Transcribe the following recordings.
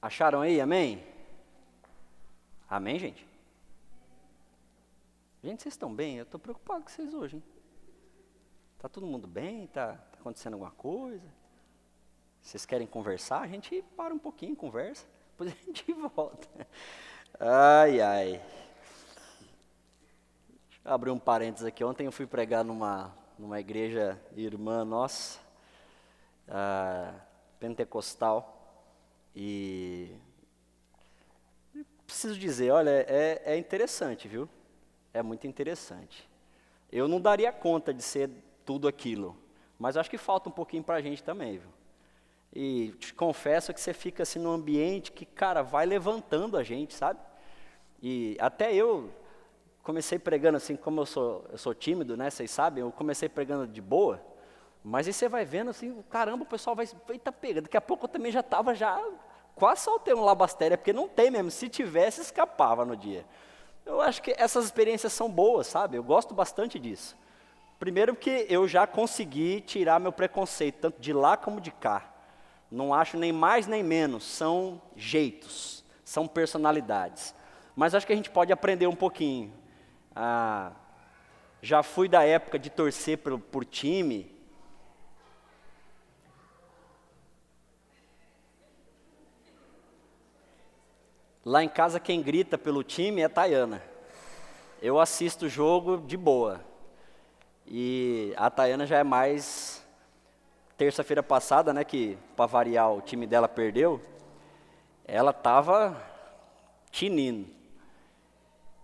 Acharam aí, amém? Amém, gente? Gente, vocês estão bem? Eu estou preocupado com vocês hoje, hein? Tá todo mundo bem? Tá acontecendo alguma coisa? Vocês querem conversar? A gente para um pouquinho, conversa, depois a gente volta. Ai, ai. Deixa eu abrir um parênteses aqui. Ontem eu fui pregar numa igreja irmã nossa, pentecostal, e preciso dizer, olha, é interessante, viu? É muito interessante. Eu não daria conta de ser tudo aquilo, mas acho que falta um pouquinho pra gente também, viu? E te confesso que você fica assim num ambiente que, cara, vai levantando a gente, sabe? E até eu comecei pregando assim, como eu sou tímido, né? Vocês sabem, eu comecei pregando de boa, mas aí você vai vendo assim, caramba, o pessoal vai, eita pega, daqui a pouco eu também já estava quase soltei um labastéria, porque não tem mesmo, se tivesse, escapava no dia. Eu acho que essas experiências são boas, sabe? Eu gosto bastante disso. Primeiro porque eu já consegui tirar meu preconceito, tanto de lá como de cá. Não acho nem mais nem menos, são jeitos, são personalidades. Mas acho que a gente pode aprender um pouquinho. Já fui da época de torcer por time. Lá em casa quem grita pelo time é a Tayana. Eu assisto o jogo de boa. E a Tayana já é mais... Terça-feira passada, né, que para variar o time dela perdeu, ela estava tinindo.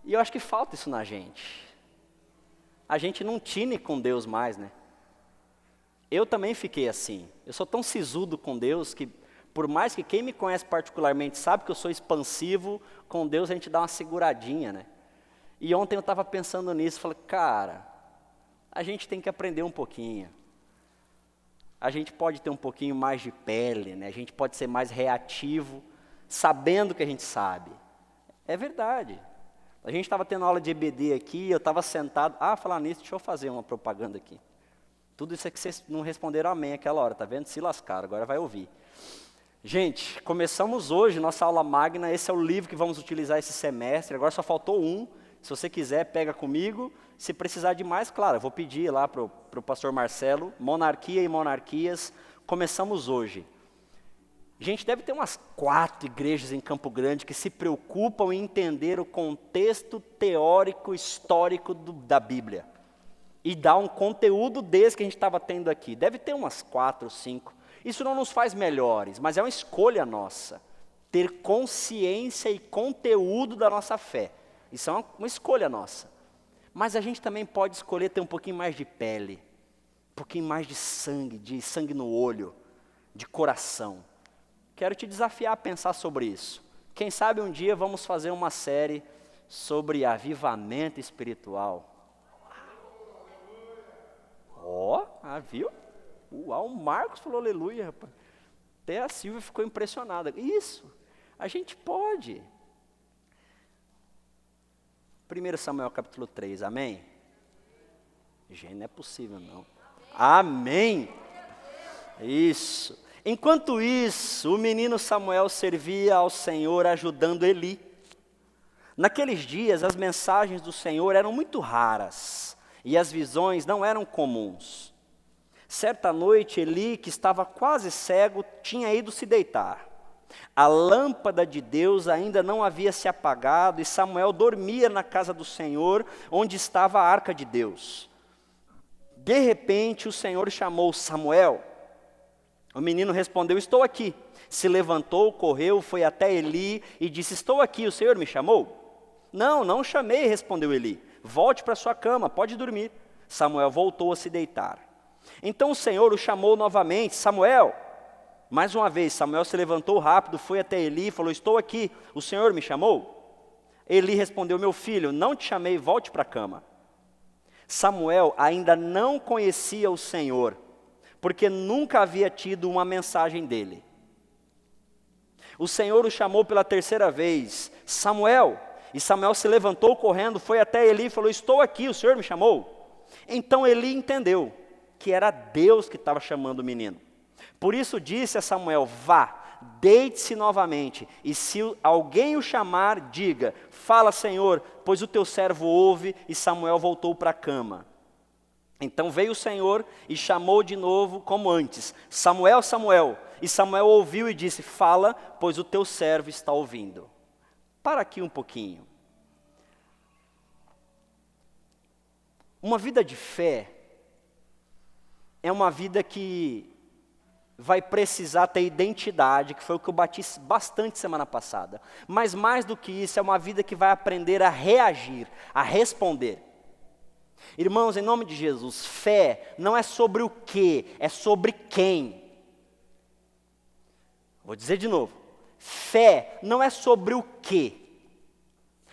E eu acho que falta isso na gente. A gente não tine com Deus mais, né? Eu também fiquei assim. Eu sou tão sisudo com Deus que, por mais que quem me conhece particularmente sabe que eu sou expansivo, com Deus a gente dá uma seguradinha, né? E ontem eu estava pensando nisso, falei, cara, a gente tem que aprender um pouquinho. A gente pode ter um pouquinho mais de pele, né? A gente pode ser mais reativo, sabendo que a gente sabe. É verdade. A gente estava tendo aula de EBD aqui, eu estava sentado... falar nisso, deixa eu fazer uma propaganda aqui. Tudo isso é que vocês não responderam amém aquela hora, tá vendo? Se lascaram, agora vai ouvir. Gente, começamos hoje nossa aula magna, esse é o livro que vamos utilizar esse semestre, agora só faltou um. Se você quiser, pega comigo. Se precisar de mais, claro, eu vou pedir lá para o pastor Marcelo, Monarquia e Monarquias, começamos hoje. Gente, deve ter umas 4 igrejas em Campo Grande que se preocupam em entender o contexto teórico, histórico da Bíblia. E dar um conteúdo desse que a gente estava tendo aqui. Deve ter umas 4 ou 5. Isso não nos faz melhores, mas é uma escolha nossa. Ter consciência e conteúdo da nossa fé. Isso é uma escolha nossa. Mas a gente também pode escolher ter um pouquinho mais de pele, um pouquinho mais de sangue no olho, de coração. Quero te desafiar a pensar sobre isso. Quem sabe um dia vamos fazer uma série sobre avivamento espiritual. Viu? Uau, o Marcos falou aleluia, rapaz. Até a Silvia ficou impressionada. Isso, a gente pode. 1 Samuel capítulo 3, amém? Gente, não é possível não. Amém. Isso. Enquanto isso, o menino Samuel servia ao Senhor ajudando Eli. Naqueles dias, as mensagens do Senhor eram muito raras e as visões não eram comuns. Certa noite, Eli, que estava quase cego, tinha ido se deitar. A lâmpada de Deus ainda não havia se apagado e Samuel dormia na casa do Senhor, onde estava a arca de Deus. De repente, o Senhor chamou Samuel. O menino respondeu, estou aqui. Se levantou, correu, foi até Eli e disse, estou aqui, o Senhor me chamou? Não chamei, respondeu Eli. Volte para sua cama, pode dormir. Samuel voltou a se deitar. Então o Senhor o chamou novamente, Samuel. Mais uma vez, Samuel se levantou rápido, foi até Eli e falou, estou aqui, o Senhor me chamou? Eli respondeu, meu filho, não te chamei, volte para a cama. Samuel ainda não conhecia o Senhor, porque nunca havia tido uma mensagem dele. O Senhor o chamou pela terceira vez, Samuel, e Samuel se levantou correndo, foi até Eli e falou, estou aqui, o Senhor me chamou? Então Eli entendeu que era Deus que estava chamando o menino. Por isso disse a Samuel, vá, deite-se novamente, e se alguém o chamar, diga, fala Senhor, pois o teu servo ouve, e Samuel voltou para a cama. Então veio o Senhor e chamou de novo como antes, Samuel, Samuel, e Samuel ouviu e disse, fala, pois o teu servo está ouvindo. Para aqui um pouquinho. Uma vida de fé é uma vida que vai precisar ter identidade, que foi o que eu bati bastante semana passada. Mas mais do que isso, é uma vida que vai aprender a reagir, a responder. Irmãos, em nome de Jesus, fé não é sobre o que, é sobre quem. Vou dizer de novo. Fé não é sobre o que.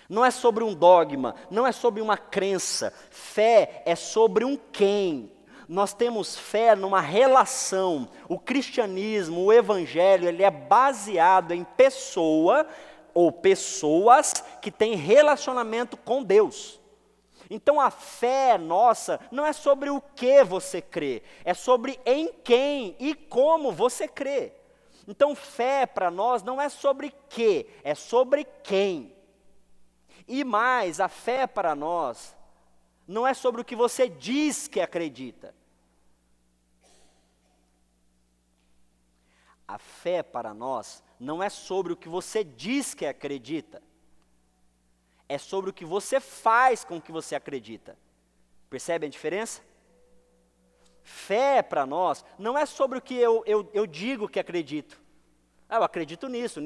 Não é sobre um dogma, não é sobre uma crença. Fé é sobre um quem. Nós temos fé numa relação. O cristianismo, o evangelho, ele é baseado em pessoa ou pessoas que têm relacionamento com Deus. Então a fé nossa não é sobre o que você crê, é sobre em quem e como você crê. Então fé para nós não é sobre que, é sobre quem. E mais, a fé para nós não é sobre o que você diz que acredita. A fé para nós não é sobre o que você diz que acredita. É sobre o que você faz com o que você acredita. Percebe a diferença? Fé para nós não é sobre o que eu digo que acredito. Eu acredito nisso.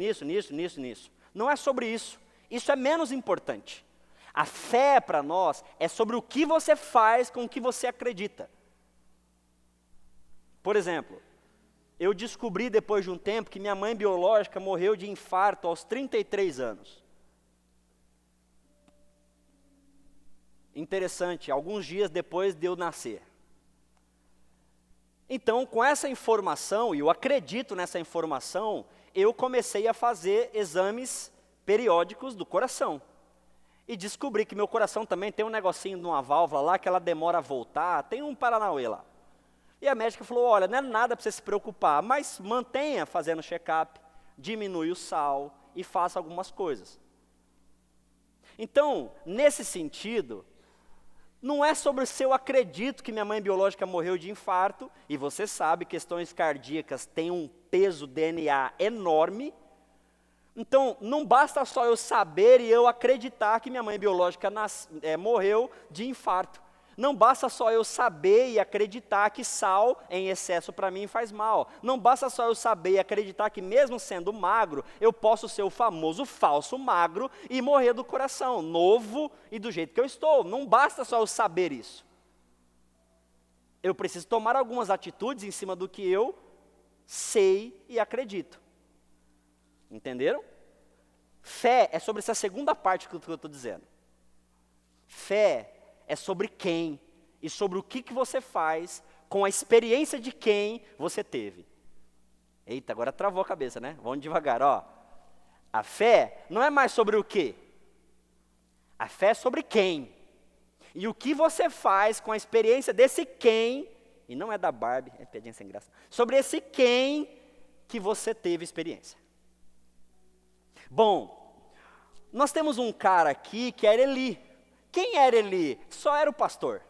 Não é sobre isso. Isso é menos importante. A fé para nós é sobre o que você faz com o que você acredita. Por exemplo, eu descobri depois de um tempo que minha mãe biológica morreu de infarto aos 33 anos. Interessante, alguns dias depois de eu nascer. Então, com essa informação, e eu acredito nessa informação, eu comecei a fazer exames periódicos do coração. E descobri que meu coração também tem um negocinho de uma válvula lá, que ela demora a voltar, tem um paranauê lá. E a médica falou, olha, não é nada para você se preocupar, mas mantenha fazendo check-up, diminui o sal e faça algumas coisas. Então, nesse sentido, não é sobre se eu acredito que minha mãe biológica morreu de infarto, e você sabe, questões cardíacas têm um peso DNA enorme. Então, não basta só eu saber e eu acreditar que minha mãe biológica morreu de infarto. Não basta só eu saber e acreditar que sal em excesso para mim faz mal. Não basta só eu saber e acreditar que mesmo sendo magro, eu posso ser o famoso falso magro e morrer do coração, novo e do jeito que eu estou. Não basta só eu saber isso. Eu preciso tomar algumas atitudes em cima do que eu sei e acredito. Entenderam? Fé é sobre essa segunda parte que eu estou dizendo. Fé é sobre quem e sobre o que você faz com a experiência de quem você teve. Eita, agora travou a cabeça, né? Vamos devagar, ó. A fé não é mais sobre o que. A fé é sobre quem. E o que você faz com a experiência desse quem, e não é da Barbie, é piadinha sem graça, sobre esse quem que você teve experiência. Bom, nós temos um cara aqui que era Eli. Quem era Eli? Só era o pastor.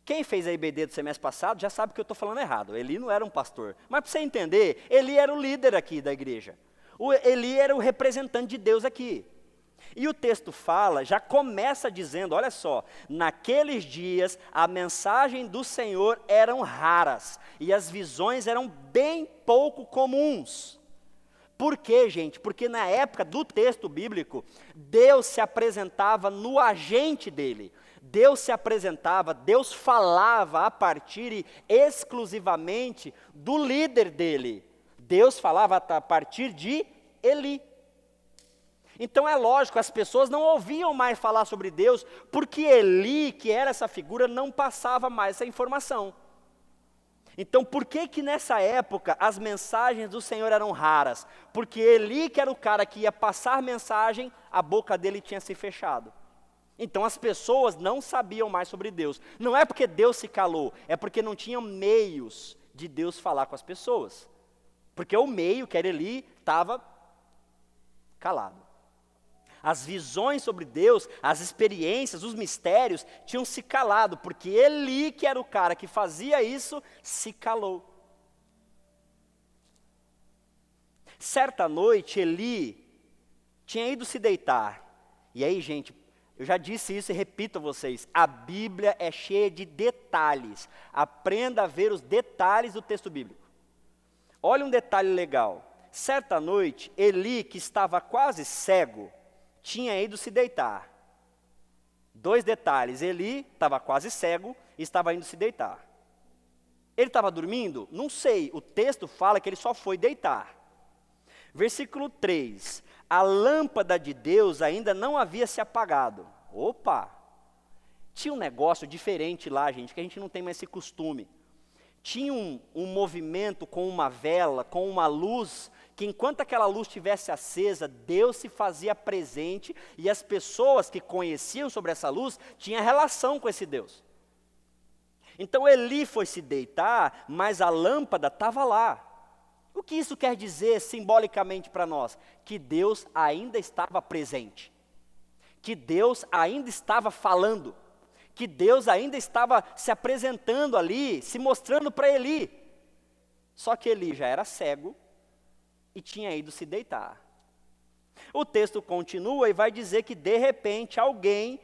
Quem fez a IBD do semestre passado já sabe que eu estou falando errado. Eli não era um pastor. Mas para você entender, Eli era o líder aqui da igreja. Eli era o representante de Deus aqui. E o texto fala, já começa dizendo, olha só, naqueles dias a mensagem do Senhor eram raras e as visões eram bem pouco comuns. Por quê, gente? Porque na época do texto bíblico, Deus se apresentava no agente dele. Deus se apresentava, Deus falava a partir e exclusivamente do líder dele. Deus falava a partir de Eli. Então é lógico, as pessoas não ouviam mais falar sobre Deus, porque Eli, que era essa figura, não passava mais essa informação. Então por que nessa época as mensagens do Senhor eram raras? Porque Eli, que era o cara que ia passar mensagem, a boca dele tinha se fechado. Então as pessoas não sabiam mais sobre Deus. Não é porque Deus se calou, é porque não tinham meios de Deus falar com as pessoas. Porque o meio, que era Eli, estava calado. As visões sobre Deus, as experiências, os mistérios tinham se calado, porque Eli, que era o cara que fazia isso, se calou. Certa noite, Eli tinha ido se deitar. E aí, gente, eu já disse isso e repito a vocês, a Bíblia é cheia de detalhes. Aprenda a ver os detalhes do texto bíblico. Olha um detalhe legal. Certa noite, Eli, que estava quase cego, tinha ido se deitar. 2 detalhes, Eli estava quase cego e estava indo se deitar. Ele estava dormindo? Não sei, o texto fala que ele só foi deitar. Versículo 3, a lâmpada de Deus ainda não havia se apagado. Opa! Tinha um negócio diferente lá, gente, que a gente não tem mais esse costume. Tinha um movimento com uma vela, com uma luz, que enquanto aquela luz estivesse acesa, Deus se fazia presente e as pessoas que conheciam sobre essa luz tinham relação com esse Deus. Então Eli foi se deitar, mas a lâmpada estava lá. O que isso quer dizer simbolicamente para nós? Que Deus ainda estava presente, que Deus ainda estava falando, que Deus ainda estava se apresentando ali, se mostrando para Eli. Só que Eli já era cego e tinha ido se deitar. O texto continua e vai dizer que de repente alguém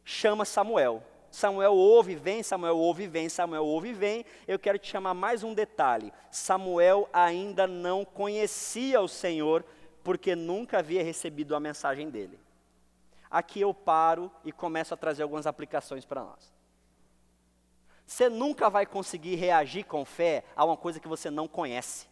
chama Samuel. Samuel ouve, vem, Samuel ouve, vem, Samuel ouve, vem. Eu quero te chamar mais um detalhe. Samuel ainda não conhecia o Senhor, porque nunca havia recebido a mensagem dele. Aqui eu paro e começo a trazer algumas aplicações para nós. Você nunca vai conseguir reagir com fé a uma coisa que você não conhece.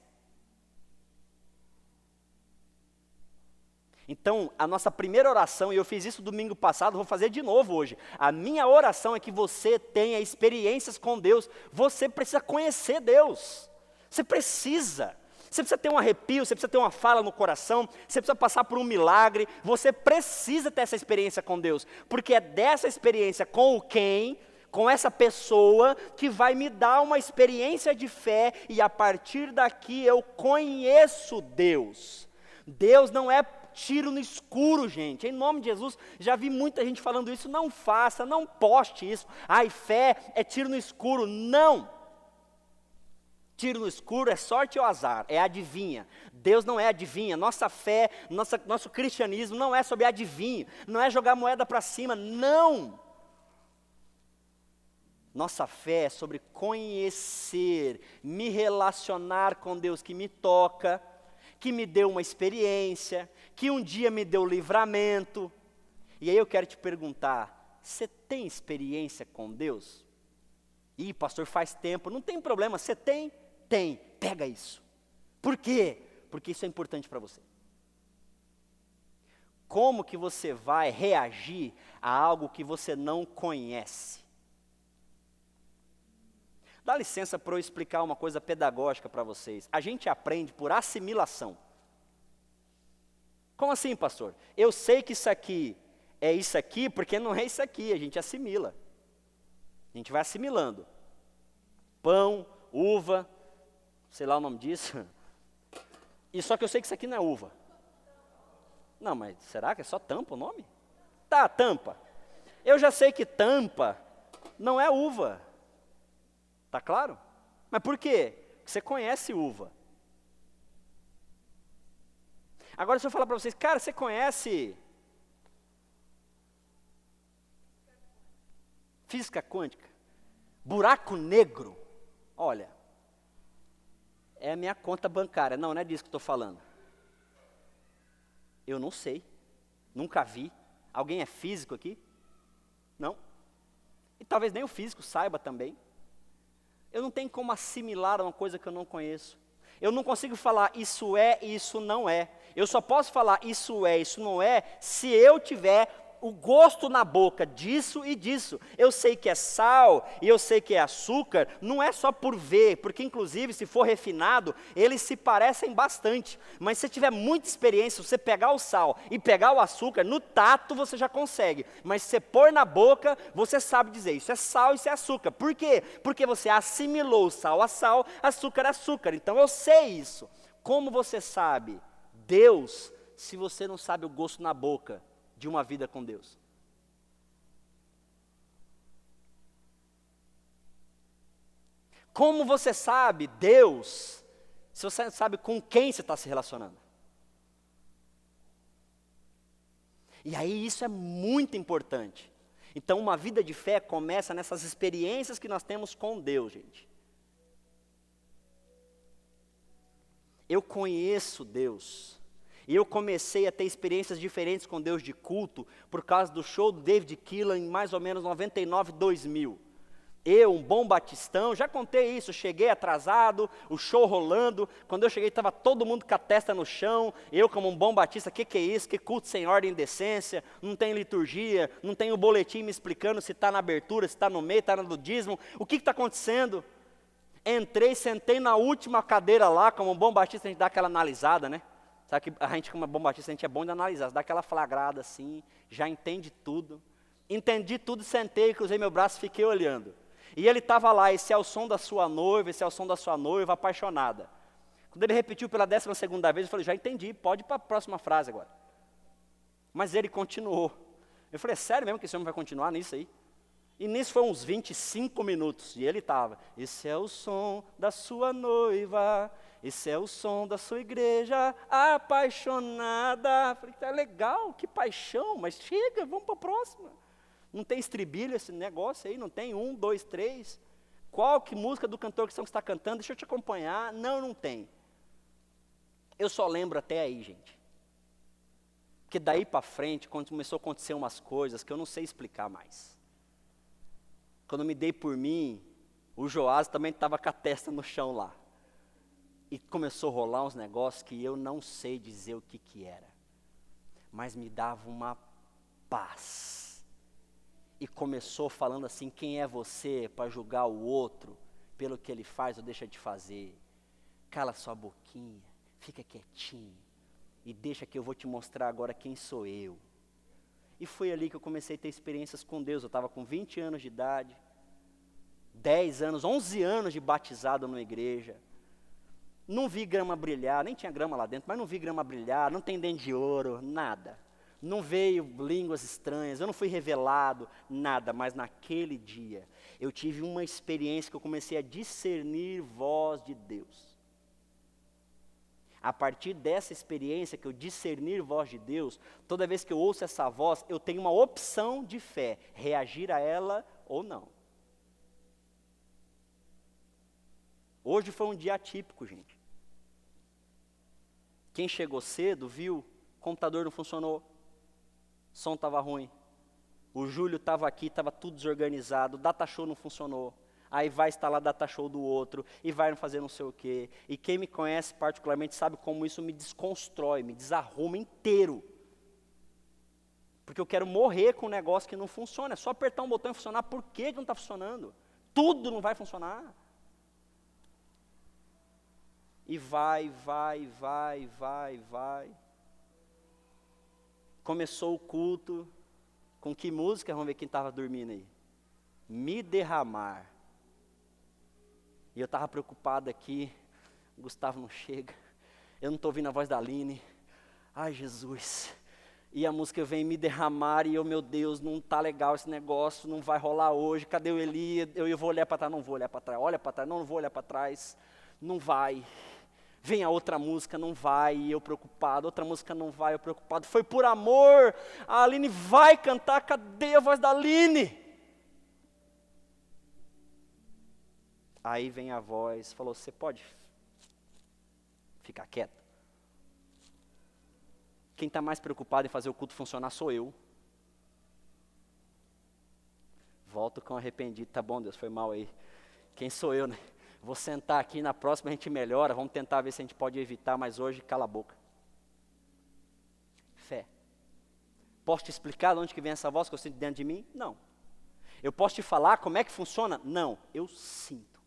Então, a nossa primeira oração, e eu fiz isso domingo passado, vou fazer de novo hoje. A minha oração é que você tenha experiências com Deus. Você precisa conhecer Deus. Você precisa. Você precisa ter um arrepio, você precisa ter uma fala no coração, você precisa passar por um milagre. Você precisa ter essa experiência com Deus. Porque é dessa experiência com com essa pessoa, que vai me dar uma experiência de fé. E a partir daqui eu conheço Deus. Deus não é tiro no escuro, gente. Em nome de Jesus, já vi muita gente falando isso. Não faça, não poste isso. Ai, fé é tiro no escuro. Não. Tiro no escuro é sorte ou azar, é adivinha. Deus não é adivinha. Nossa fé, nosso cristianismo não é sobre adivinho. Não é jogar moeda para cima, não. Nossa fé é sobre conhecer, me relacionar com Deus que me toca, que me deu uma experiência, que um dia me deu livramento. E aí eu quero te perguntar, você tem experiência com Deus? Ih, pastor, faz tempo. Não tem problema, você tem? Tem. Pega isso. Por quê? Porque isso é importante para você. Como que você vai reagir a algo que você não conhece? Dá licença para eu explicar uma coisa pedagógica para vocês. A gente aprende por assimilação. Como assim, pastor? Eu sei que isso aqui é isso aqui, porque não é isso aqui, a gente assimila. A gente vai assimilando. Pão, uva, sei lá o nome disso. E só que eu sei que isso aqui não é uva. Não, mas será que é só tampa o nome? Tá, tampa. Eu já sei que tampa não é uva. Tá claro? Mas por quê? Você conhece uva. Agora se eu falar para vocês, cara, você conhece física quântica? Buraco negro? Olha, é a minha conta bancária. Não é disso que eu estou falando. Eu não sei, nunca vi. Alguém é físico aqui? Não. E talvez nem o físico saiba também. Eu não tenho como assimilar uma coisa que eu não conheço. Eu não consigo falar isso é e isso não é. Eu só posso falar isso é, isso não é, se eu tiver o gosto na boca disso e disso. Eu sei que é sal e eu sei que é açúcar, não é só por ver, porque inclusive se for refinado, eles se parecem bastante. Mas se tiver muita experiência, você pegar o sal e pegar o açúcar, no tato você já consegue. Mas se você pôr na boca, você sabe dizer, isso é sal, isso é açúcar. Por quê? Porque você assimilou sal a sal, açúcar a açúcar. Então eu sei isso. Como você sabe Deus se você não sabe o gosto na boca de uma vida com Deus? Como você sabe Deus se você não sabe com quem você está se relacionando? E aí isso é muito importante. Então uma vida de fé começa nessas experiências que nós temos com Deus, gente. Eu conheço Deus. E eu comecei a ter experiências diferentes com Deus de culto por causa do show do David Keelan em mais ou menos 99, 2000. Eu, um bom batistão, já contei isso, cheguei atrasado, o show rolando, quando eu cheguei estava todo mundo com a testa no chão, eu como um bom batista, que é isso, que culto sem ordem e decência, não tem liturgia, não tem o boletim me explicando se está na abertura, se está no meio, está no dízimo, o que está acontecendo? Entrei, sentei na última cadeira lá, como um bom batista a gente dá aquela analisada, né? Sabe que a gente como bom batista a gente é bom de analisar, dá aquela flagrada assim, já entende tudo. Entendi tudo, sentei, cruzei meu braço e fiquei olhando. E ele estava lá, esse é o som da sua noiva, esse é o som da sua noiva apaixonada. Quando ele repetiu pela 12ª vez, eu falei, já entendi, pode ir para a próxima frase agora. Mas ele continuou. Eu falei, é sério mesmo que esse homem vai continuar nisso aí? E nisso foi uns 25 minutos, e ele estava, esse é o som da sua noiva, esse é o som da sua igreja apaixonada. Eu falei, tá legal, que paixão, mas chega, vamos para a próxima. Não tem estribilho esse negócio aí, não tem 1, 2, 3. Qual que música do cantor que você está cantando? Deixa eu te acompanhar. Não, não tem. Eu só lembro até aí, gente. Porque daí para frente, quando começou a acontecer umas coisas que eu não sei explicar mais. Quando eu me dei por mim, o Joás também estava com a testa no chão lá. E começou a rolar uns negócios que eu não sei dizer o que era. Mas me dava uma paz. E começou falando assim, quem é você para julgar o outro pelo que ele faz ou deixa de fazer? Cala sua boquinha, fica quietinho e deixa que eu vou te mostrar agora quem sou eu. E foi ali que eu comecei a ter experiências com Deus. Eu estava com 20 anos de idade, 10 anos, 11 anos de batizado numa igreja. Não vi grama brilhar, nem tinha grama lá dentro, mas não vi grama brilhar, não tem dente de ouro, nada. Não veio línguas estranhas, eu não fui revelado, nada, mas naquele dia eu tive uma experiência que eu comecei a discernir voz de Deus. A partir dessa experiência que eu discernir voz de Deus, toda vez que eu ouço essa voz, eu tenho uma opção de fé, reagir a ela ou não. Hoje foi um dia atípico, gente. Quem chegou cedo viu, o computador não funcionou. O som estava ruim, o Júlio estava aqui, estava tudo desorganizado, o data show não funcionou, aí vai instalar data show do outro, e vai fazer não sei o quê, e quem me conhece particularmente sabe como isso me desconstrói, me desarruma inteiro, porque eu quero morrer com um negócio que não funciona, é só apertar um botão e funcionar, por que não está funcionando? Tudo não vai funcionar. E vai. Começou o culto, com que música? Vamos ver quem estava dormindo aí. Me Derramar. E eu estava preocupado aqui, o Gustavo não chega, eu não estou ouvindo a voz da Aline. Ai, Jesus. E a música vem Me Derramar e eu, meu Deus, não está legal esse negócio, não vai rolar hoje, cadê o Eli? Eu vou olhar para trás, não vou olhar para trás, olha para trás, não vou olhar para trás, não vai. Vem a outra música, não vai, e eu preocupado, outra música não vai, eu preocupado, foi por amor, a Aline vai cantar, cadê a voz da Aline? Aí vem a voz, falou, você pode ficar quieto? Quem está mais preocupado em fazer o culto funcionar sou eu. Volto com arrependido, tá bom Deus, foi mal aí. Quem sou eu, né? Vou sentar aqui, na próxima a gente melhora, vamos tentar ver se a gente pode evitar, mas hoje cala a boca. Fé. Posso te explicar de onde que vem essa voz que eu sinto dentro de mim? Não. Eu posso te falar como é que funciona? Não. Eu sinto.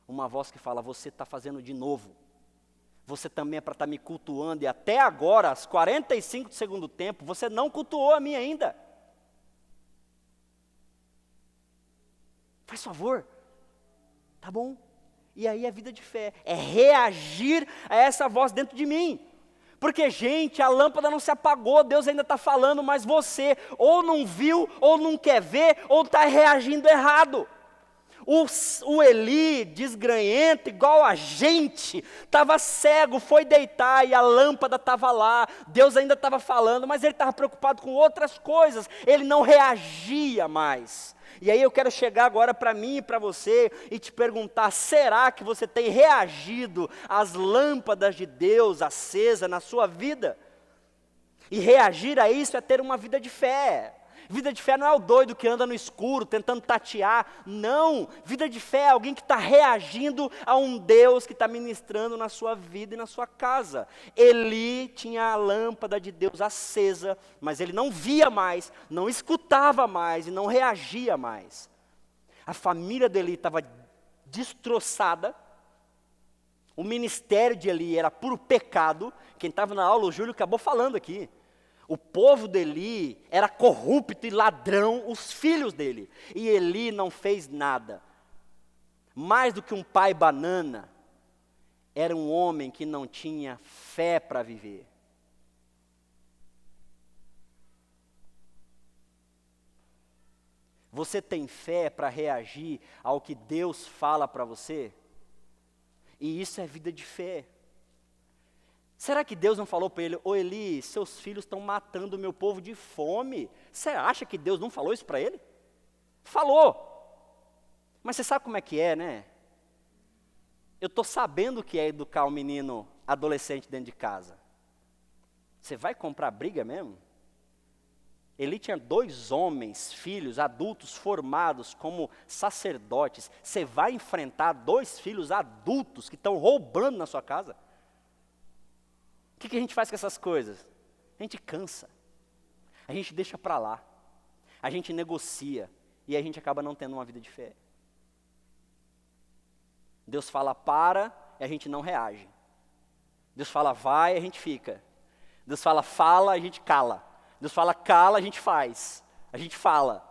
Uma voz que fala, você está fazendo de novo. Você também é para estar me cultuando, e até agora, às 45 do segundo tempo, você não cultuou a mim ainda. Faz favor. Tá bom? E aí a vida de fé é reagir a essa voz dentro de mim. Porque, gente, a lâmpada não se apagou, Deus ainda está falando, mas você ou não viu, ou não quer ver, ou está reagindo errado. O Eli, desgranhento, igual a gente, estava cego, foi deitar e a lâmpada estava lá. Deus ainda estava falando, mas ele estava preocupado com outras coisas. Ele não reagia mais. E aí eu quero chegar agora para mim e para você e te perguntar, será que você tem reagido às lâmpadas de Deus acesas na sua vida? E reagir a isso é ter uma vida de fé. Vida de fé não é o doido que anda no escuro, tentando tatear. Não, vida de fé é alguém que está reagindo a um Deus que está ministrando na sua vida e na sua casa. Eli tinha a lâmpada de Deus acesa, mas ele não via mais, não escutava mais e não reagia mais. A família de Eli estava destroçada. O ministério de Eli era puro pecado. Quem estava na aula, o Júlio acabou falando aqui. O povo de Eli era corrupto e ladrão, os filhos dele. E Eli não fez nada. Mais do que um pai banana, era um homem que não tinha fé para viver. Você tem fé para reagir ao que Deus fala para você? E isso é vida de fé. Será que Deus não falou para ele, ô Eli, seus filhos estão matando o meu povo de fome? Você acha que Deus não falou isso para ele? Falou. Mas você sabe como é que é, né? Eu estou sabendo o que é educar um menino adolescente dentro de casa. Você vai comprar briga mesmo? Eli tinha 2 homens, filhos, adultos, formados como sacerdotes. Você vai enfrentar 2 filhos adultos que estão roubando na sua casa? O que a gente faz com essas coisas? A gente cansa, a gente deixa para lá, a gente negocia e a gente acaba não tendo uma vida de fé. Deus fala para e a gente não reage. Deus fala vai e a gente fica. Deus fala fala, a gente cala. Deus fala cala, a gente faz. A gente fala.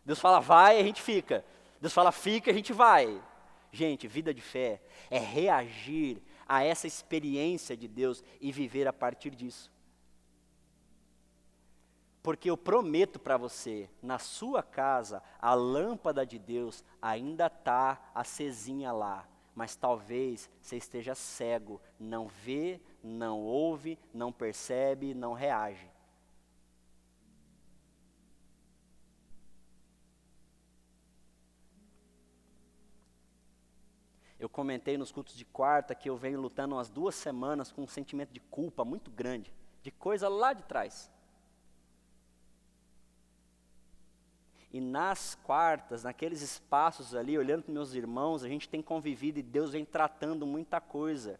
Deus fala vai e a gente fica. Deus fala fica, a gente vai. Gente, vida de fé é reagir a essa experiência de Deus e viver a partir disso. Porque eu prometo para você, na sua casa, a lâmpada de Deus ainda está acesinha lá. Mas talvez você esteja cego, não vê, não ouve, não percebe, não reage. Eu comentei nos cultos de quarta que eu venho lutando umas 2 semanas com um sentimento de culpa muito grande, de coisa lá de trás. E nas quartas, naqueles espaços ali, olhando para meus irmãos, a gente tem convivido e Deus vem tratando muita coisa.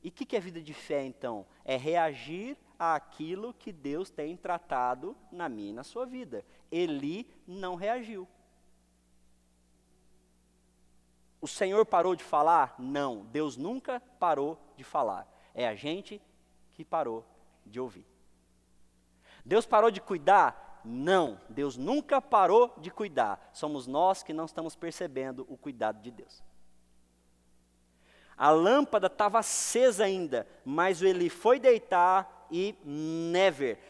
E o que é vida de fé então? É reagir àquilo que Deus tem tratado na minha e na sua vida. Eli não reagiu. O Senhor parou de falar? Não, Deus nunca parou de falar. É a gente que parou de ouvir. Deus parou de cuidar? Não, Deus nunca parou de cuidar. Somos nós que não estamos percebendo o cuidado de Deus. A lâmpada estava acesa ainda, mas ele foi deitar e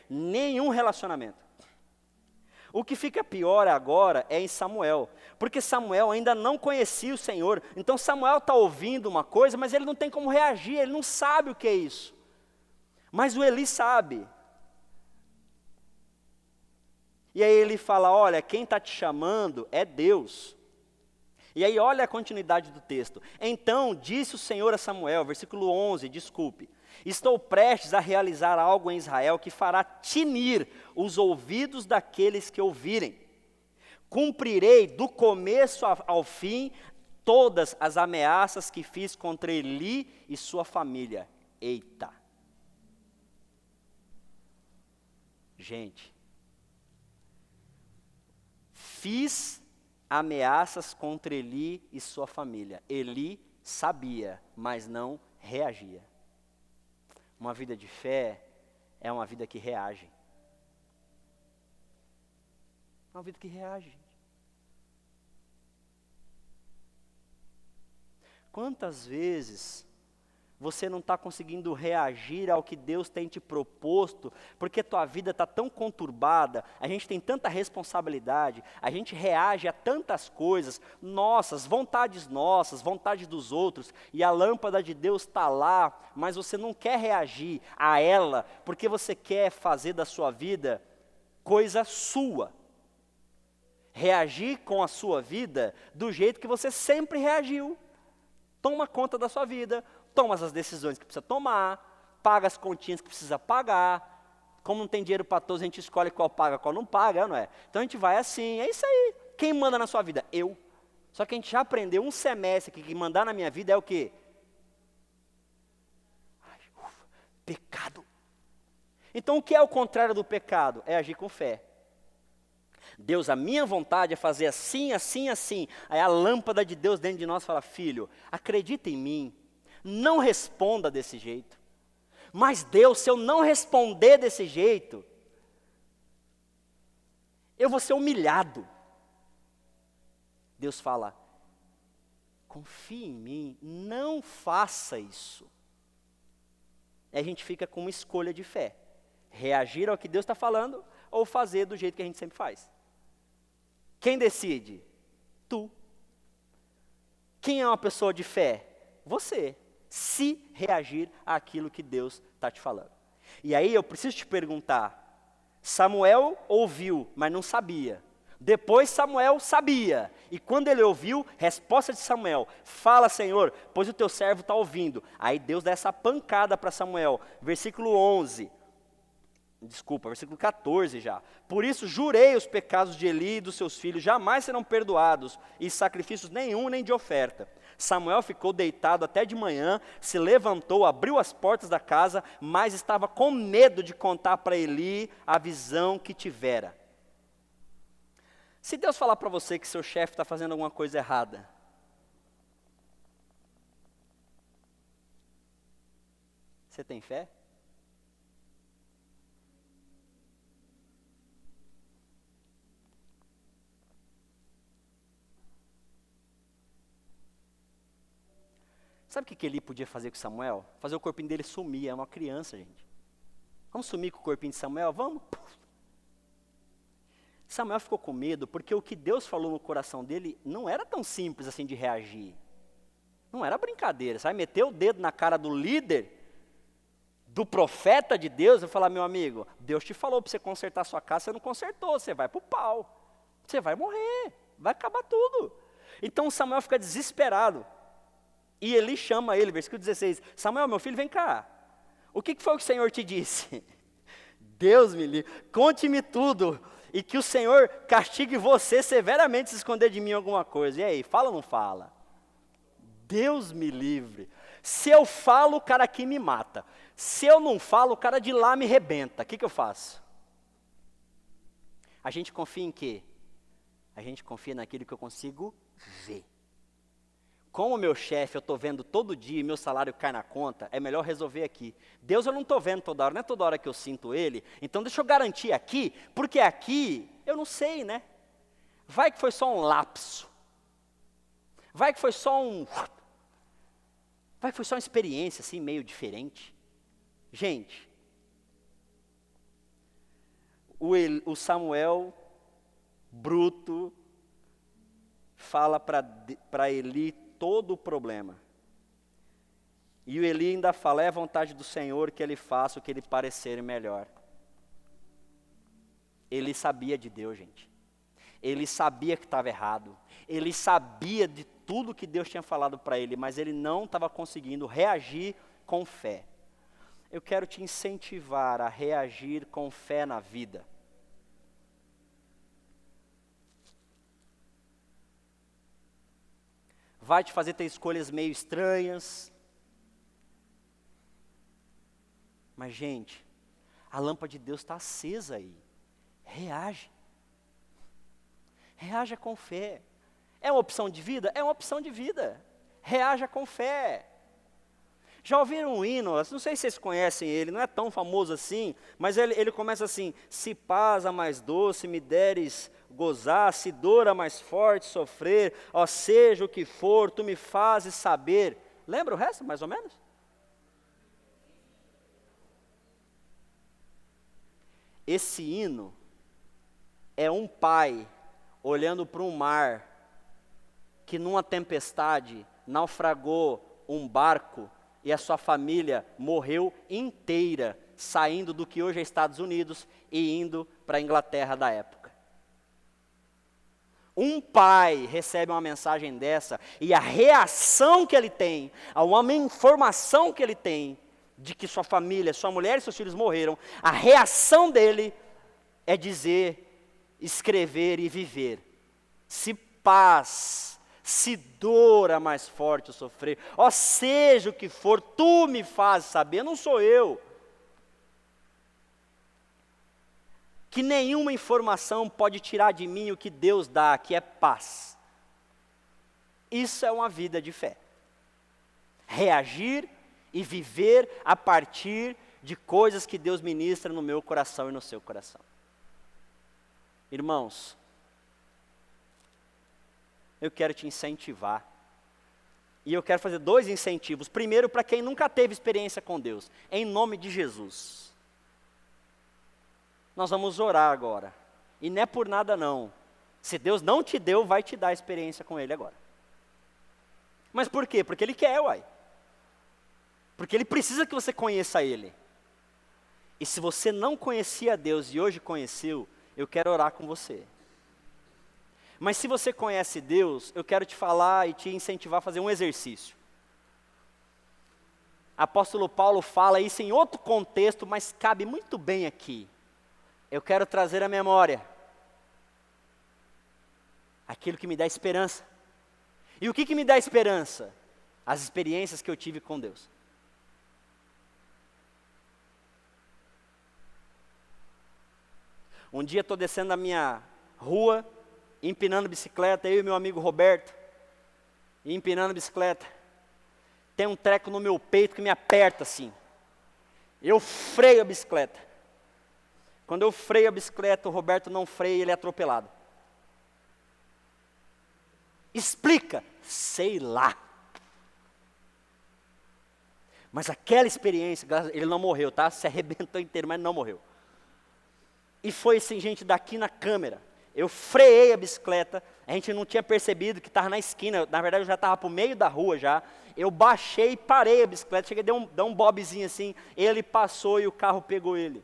nenhum relacionamento. O que fica pior agora é em Samuel, porque Samuel ainda não conhecia o Senhor. Então Samuel está ouvindo uma coisa, mas ele não tem como reagir, ele não sabe o que é isso. Mas o Eli sabe. E aí ele fala, olha, quem está te chamando é Deus. E aí olha a continuidade do texto. Então disse o Senhor a Samuel, versículo 11, desculpe. Estou prestes a realizar algo em Israel que fará tinir os ouvidos daqueles que ouvirem. Cumprirei do começo ao fim todas as ameaças que fiz contra Eli e sua família. Eita! Gente, fiz ameaças contra Eli e sua família. Eli sabia, mas não reagia. Uma vida de fé é uma vida que reage. É uma vida que reage. Quantas vezes você não está conseguindo reagir ao que Deus tem te proposto, porque tua vida está tão conturbada, a gente tem tanta responsabilidade, a gente reage a tantas coisas, vontades nossas, vontade dos outros, e a lâmpada de Deus está lá, mas você não quer reagir a ela, porque você quer fazer da sua vida coisa sua. Reagir com a sua vida do jeito que você sempre reagiu. Toma conta da sua vida, toma as decisões que precisa tomar, paga as continhas que precisa pagar. Como não tem dinheiro para todos, a gente escolhe qual paga, qual não paga, não é? Então a gente vai assim, é isso aí. Quem manda na sua vida? Eu. Só que a gente já aprendeu um semestre que mandar na minha vida é o quê? Pecado. Então o que é o contrário do pecado? É agir com fé. Deus, a minha vontade é fazer assim, assim, assim. Aí a lâmpada de Deus dentro de nós fala, filho, acredita em mim, não responda desse jeito. Mas Deus, se eu não responder desse jeito, eu vou ser humilhado. Deus fala, confie em mim, não faça isso. Aí a gente fica com uma escolha de fé. Reagir ao que Deus está falando ou fazer do jeito que a gente sempre faz. Quem decide? Tu. Quem é uma pessoa de fé? Você. Se reagir àquilo que Deus está te falando. E aí eu preciso te perguntar, Samuel ouviu, mas não sabia. Depois Samuel sabia. E quando ele ouviu, resposta de Samuel, fala Senhor, pois o teu servo está ouvindo. Aí Deus dá essa pancada para Samuel. Versículo 14 já. Por isso jurei os pecados de Eli e dos seus filhos, jamais serão perdoados, e sacrifícios nenhum nem de oferta. Samuel ficou deitado até de manhã, se levantou, abriu as portas da casa, mas estava com medo de contar para Eli a visão que tivera. Se Deus falar para você que seu chefe está fazendo alguma coisa errada, você tem fé? Sabe o que Eli podia fazer com Samuel? Fazer o corpinho dele sumir, é uma criança, gente. Vamos sumir com o corpinho de Samuel? Vamos. Samuel ficou com medo, porque o que Deus falou no coração dele não era tão simples assim de reagir. Não era brincadeira, sabe? Meter o dedo na cara do líder, do profeta de Deus, e falar, meu amigo, Deus te falou para você consertar sua casa, você não consertou, você vai para o pau. Você vai morrer, vai acabar tudo. Então Samuel fica desesperado. E Eli chama ele, versículo 16, Samuel, meu filho, vem cá. O que foi que o Senhor te disse? Deus me livre, conte-me tudo, e que o Senhor castigue você severamente se esconder de mim alguma coisa. E aí, fala ou não fala? Deus me livre. Se eu falo, o cara aqui me mata. Se eu não falo, o cara de lá me rebenta. O que eu faço? A gente confia em quê? A gente confia naquilo que eu consigo ver. Como o meu chefe eu estou vendo todo dia e meu salário cai na conta, é melhor resolver aqui. Deus eu não estou vendo toda hora, não é toda hora que eu sinto Ele, então deixa eu garantir aqui, porque aqui eu não sei, né? Vai que foi só um lapso. Vai que foi só Vai que foi só uma experiência assim, meio diferente. Gente, o Samuel, bruto, fala para Eli todo o problema. E o Eli ainda fala, é a vontade do Senhor que ele faça o que lhe parecer melhor. Ele sabia de Deus, gente. Ele sabia que estava errado. Ele sabia de tudo que Deus tinha falado para ele, mas ele não estava conseguindo reagir com fé. Eu quero te incentivar a reagir com fé na vida. Vai te fazer ter escolhas meio estranhas. Mas, gente, a lâmpada de Deus está acesa aí. Reage. Reaja com fé. É uma opção de vida? É uma opção de vida. Reaja com fé. Já ouviram um hino? Não sei se vocês conhecem ele, não é tão famoso assim, mas ele começa assim: se paz a mais doce me deres gozar, se dor a mais forte sofrer, ó seja o que for, tu me fazes saber. Lembra o resto, mais ou menos? Esse hino é um pai olhando para um mar que numa tempestade naufragou um barco e a sua família morreu inteira, saindo do que hoje é Estados Unidos e indo para a Inglaterra da época. Um pai recebe uma mensagem dessa e a reação que ele tem, a uma informação que ele tem de que sua família, sua mulher e seus filhos morreram, a reação dele é dizer, escrever e viver. Se paz, se dor a mais forte o sofrer, ó seja o que for, tu me fazes saber, não sou eu. Que nenhuma informação pode tirar de mim o que Deus dá, que é paz. Isso é uma vida de fé. Reagir e viver a partir de coisas que Deus ministra no meu coração e no seu coração. Irmãos, eu quero te incentivar. E eu quero fazer 2 incentivos. Primeiro, para quem nunca teve experiência com Deus, em nome de Jesus. Nós vamos orar agora. E não é por nada não. Se Deus não te deu, vai te dar experiência com Ele agora. Mas por quê? Porque Ele quer, uai. Porque Ele precisa que você conheça Ele. E se você não conhecia Deus e hoje conheceu, eu quero orar com você. Mas se você conhece Deus, eu quero te falar e te incentivar a fazer um exercício. Apóstolo Paulo fala isso em outro contexto, mas cabe muito bem aqui. Eu quero trazer à memória aquilo que me dá esperança. E o que me dá esperança? As experiências que eu tive com Deus. Um dia estou descendo a minha rua, empinando bicicleta, eu e meu amigo Roberto, empinando bicicleta. Tem um treco no meu peito que me aperta assim. Eu freio a bicicleta. Quando eu freio a bicicleta, o Roberto não freia, ele é atropelado. Explica, sei lá. Mas aquela experiência, ele não morreu, tá? Se arrebentou inteiro, mas não morreu. E foi assim, gente, daqui na câmera. Eu freiei a bicicleta, a gente não tinha percebido que estava na esquina, na verdade eu já estava para o meio da rua já. Eu baixei e parei a bicicleta, cheguei a dar um bobzinho assim, ele passou e o carro pegou ele.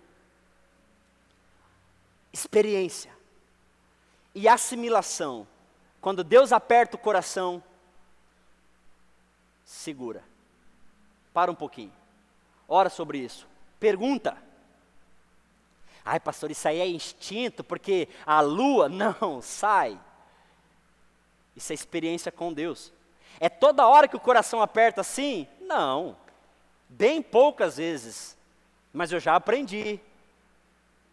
Experiência e assimilação. Quando Deus aperta o coração, segura. Para um pouquinho. Ora sobre isso. Pergunta. Ai, pastor, isso aí é instinto, porque a lua, não, sai. Isso é experiência com Deus. É toda hora que o coração aperta assim? Não. Bem poucas vezes. Mas eu já aprendi.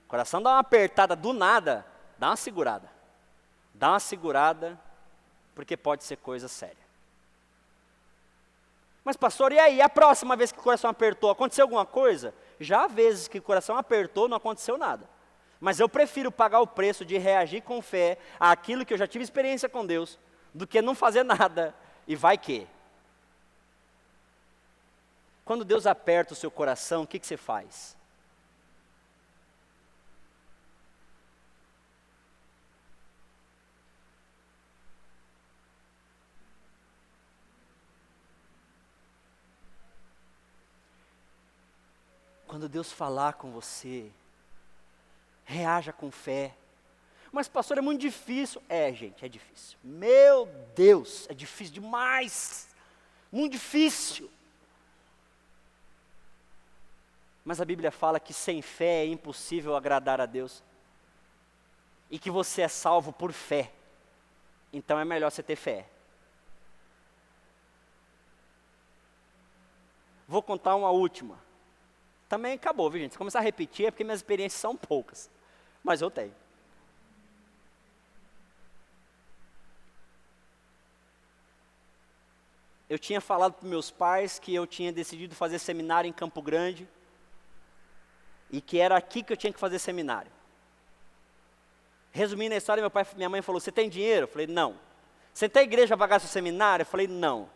O coração dá uma apertada do nada, dá uma segurada. Dá uma segurada, porque pode ser coisa séria. Mas pastor, e aí? A próxima vez que o coração apertou, aconteceu alguma coisa? Já há vezes que o coração apertou, não aconteceu nada. Mas eu prefiro pagar o preço de reagir com fé àquilo que eu já tive experiência com Deus, do que não fazer nada, e vai que. Quando Deus aperta o seu coração, o que você faz? Quando Deus falar com você, reaja com fé. Mas pastor, é muito difícil. É, gente, é difícil. Meu Deus, é difícil demais. Muito difícil. Mas a Bíblia fala que sem fé é impossível agradar a Deus. E que você é salvo por fé. Então é melhor você ter fé. Vou contar uma última. Também acabou, viu gente? Se começar a repetir é porque minhas experiências são poucas. Mas eu tenho. eu tinha falado para meus pais que eu tinha decidido fazer seminário em Campo Grande e que era aqui que eu tinha que fazer seminário. Resumindo a história, minha mãe falou, você tem dinheiro? Eu falei, não. Você tem igreja para pagar seu seminário? Eu falei, não.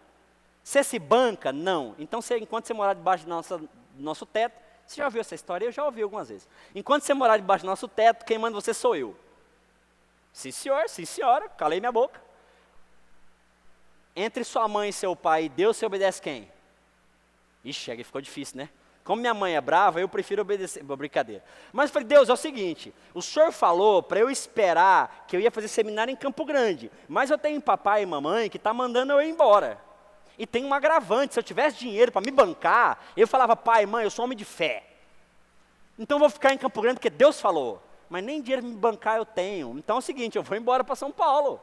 Você se banca? Não. Então, enquanto você morar debaixo do nosso teto, você já ouviu essa história? Eu já ouvi algumas vezes. Enquanto você morar debaixo do nosso teto, quem manda você sou eu. Sim, senhor, sim, senhora, calei minha boca. Entre sua mãe e seu pai e Deus, você obedece quem? Ixi, aí ficou difícil, né? Como minha mãe é brava, eu prefiro obedecer. Brincadeira. Mas eu falei, Deus, é o seguinte, o senhor falou para eu esperar que eu ia fazer seminário em Campo Grande, mas eu tenho papai e mamãe que tá mandando eu ir embora. E tem um agravante, se eu tivesse dinheiro para me bancar, eu falava, pai, mãe, eu sou homem de fé. Então eu vou ficar em Campo Grande porque Deus falou. Mas nem dinheiro para me bancar eu tenho. Então é o seguinte, eu vou embora para São Paulo.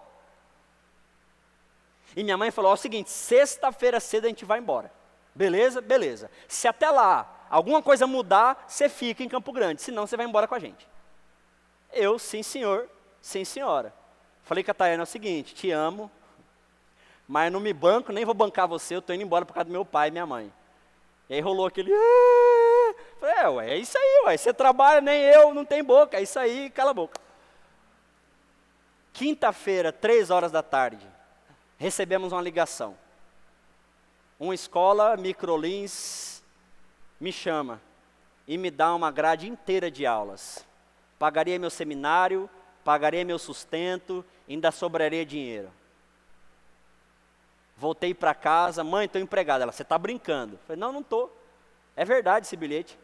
E minha mãe falou, ó, é o seguinte, sexta-feira cedo a gente vai embora. Beleza? Beleza. Se até lá alguma coisa mudar, você fica em Campo Grande, senão você vai embora com a gente. Eu, sim senhor, sim senhora. Falei com a Tayana, é o seguinte, te amo, mas não me banco, nem vou bancar você, eu estou indo embora por causa do meu pai e minha mãe. E aí rolou aquele... Falei, ué, é isso aí, ué, você trabalha, nem eu, não tem boca, é isso aí, cala a boca. Quinta-feira, 3 horas da tarde, recebemos uma ligação. Uma escola, Microlins, me chama e me dá uma grade inteira de aulas. Pagaria meu seminário, pagaria meu sustento, ainda sobraria dinheiro. Voltei para casa, mãe, estou empregada. Ela, você está brincando? Eu falei, não, não estou. É verdade esse bilhete.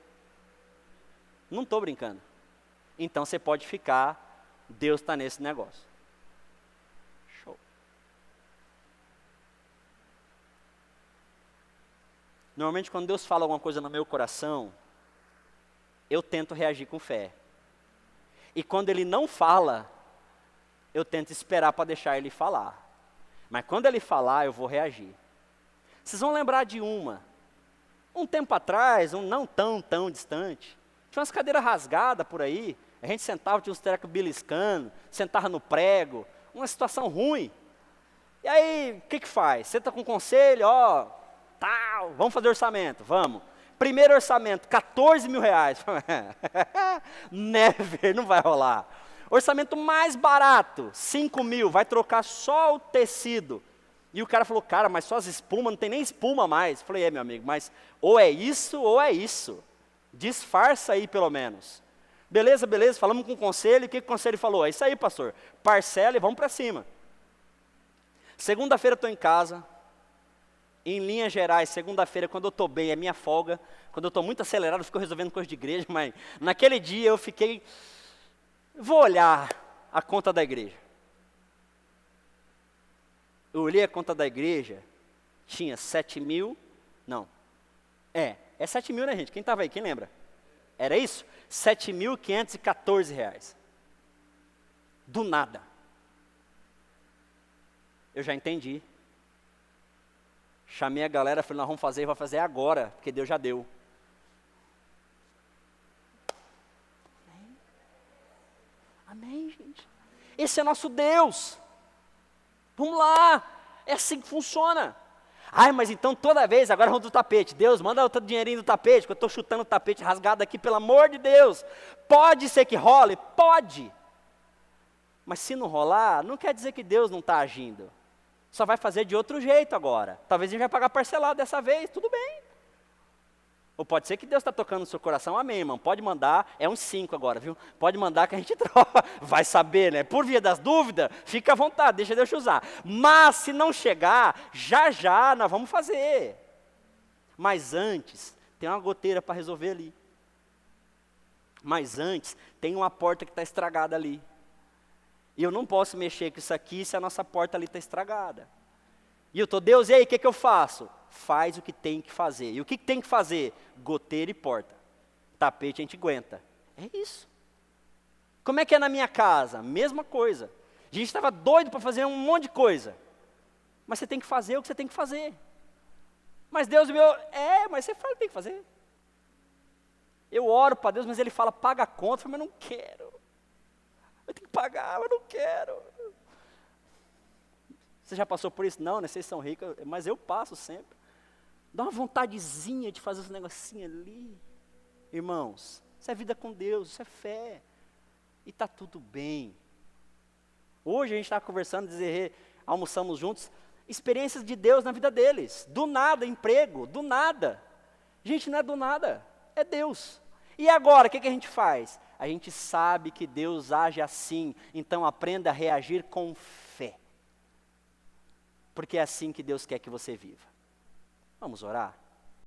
Não estou brincando. Então você pode ficar, Deus está nesse negócio. Show. Normalmente quando Deus fala alguma coisa no meu coração, eu tento reagir com fé. E quando Ele não fala, eu tento esperar para deixar Ele falar. Mas quando Ele falar, eu vou reagir. Vocês vão lembrar de um tempo atrás, não tão distante, tinha umas cadeiras rasgadas por aí, a gente sentava, tinha uns trecos beliscando, sentava no prego, uma situação ruim. E aí, o que faz? Senta com conselho, ó, tal, vamos fazer orçamento, vamos. Primeiro orçamento, 14 mil reais. Never, não vai rolar. Orçamento mais barato, 5 mil, vai trocar só o tecido. E o cara falou, cara, mas só as espumas, não tem nem espuma mais. Falei, meu amigo, mas ou é isso ou é isso. Disfarça aí pelo menos. Beleza, beleza, falamos com o conselho, o que o conselho falou? É isso aí, pastor, parcela e vamos para cima. Segunda-feira eu estou em casa, em linhas gerais, segunda-feira, quando eu estou bem, é minha folga. Quando eu estou muito acelerado, eu fico resolvendo coisa de igreja, mas naquele dia eu fiquei, vou olhar a conta da igreja. Eu olhei a conta da igreja, tinha 7 mil, não, é 7 mil, né, gente? Quem estava aí, quem lembra? Era isso? 7.514 reais. Do nada. Eu já entendi. Chamei a galera, falei, nós vamos fazer, vai fazer agora, porque Deus já deu. Amém? Amém, gente. Esse é nosso Deus. Vamos lá, é assim que funciona. Ai, mas então toda vez, agora vamos do tapete. Deus, manda outro dinheirinho do tapete, que eu estou chutando o tapete rasgado aqui, pelo amor de Deus. Pode ser que role? Pode. Mas se não rolar, não quer dizer que Deus não está agindo. Só vai fazer de outro jeito agora. Talvez a gente vai pagar parcelado dessa vez, tudo bem. Ou pode ser que Deus está tocando no seu coração, amém, irmão. Pode mandar, é uns 5 agora, viu? Pode mandar que a gente troca. Vai saber, né? Por via das dúvidas, fica à vontade, deixa Deus te usar. Mas se não chegar, já nós vamos fazer. Mas antes, tem uma goteira para resolver ali. Mas antes, tem uma porta que está estragada ali. E eu não posso mexer com isso aqui se a nossa porta ali está estragada. E eu estou, Deus, e aí, o que eu faço? Faz o que tem que fazer. E o que tem que fazer? Goteira e porta. Tapete a gente aguenta. É isso. Como é que é na minha casa? Mesma coisa. A gente estava doido para fazer um monte de coisa. Mas você tem que fazer o que você tem que fazer. Mas Deus, mas você faz o que tem que fazer. Eu oro para Deus, mas Ele fala, paga a conta. Eu falo, mas não quero. Eu tenho que pagar, mas não quero. Você já passou por isso? Não, né? Vocês são ricos, mas eu passo sempre. Dá uma vontadezinha de fazer esse negocinho ali. Irmãos, isso é vida com Deus, isso é fé. E está tudo bem. Hoje a gente está conversando, almoçamos juntos, experiências de Deus na vida deles. Do nada, emprego, do nada. Gente, não é do nada, é Deus. E agora, o que a gente faz? A gente sabe que Deus age assim, então aprenda a reagir com fé. Porque é assim que Deus quer que você viva. Vamos orar?